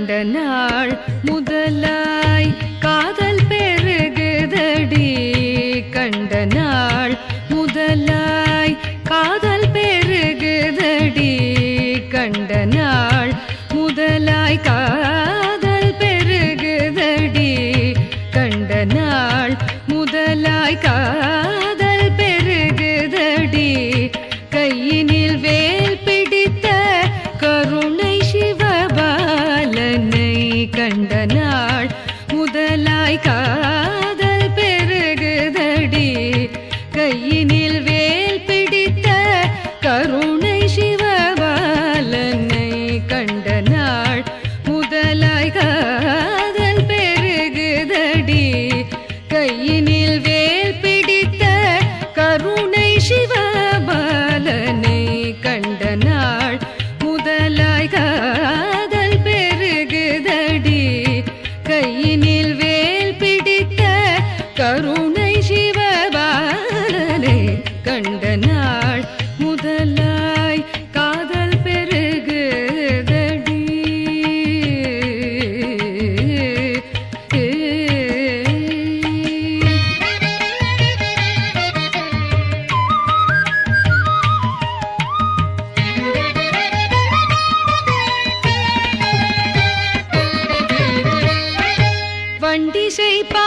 கண்ட நாள் முதலாய் காதல் பெருகுதடி கண்ட நாள் முதலாய் காதல் பெருகுதடி கண்ட நாள் முதலாய் காதல் பெருகுதடி கண்ட நாள் முதலாய் காதல் பெருகுதடி கையினில் வேல் பிடித்த கருணை சிவபாலனை கண்ட நாள் முதலாய் காதல் பெருகுதடி கையினில் வேல் பிடித்த கருணை சிவபாலனை கண்ட நாள் முதலாய் காதல் பெருகுதடி கையினில் வேல் பிடித்த கருணை சிவபாலனை கண்ட நாள் முதலாய் காதல் பெருகுதடி கையினில் வேல் பிடித்த கருணை சிவபாலனை கண்ட நாள் முதலாய் காதல் பெருகுதடி வண்டிசை பா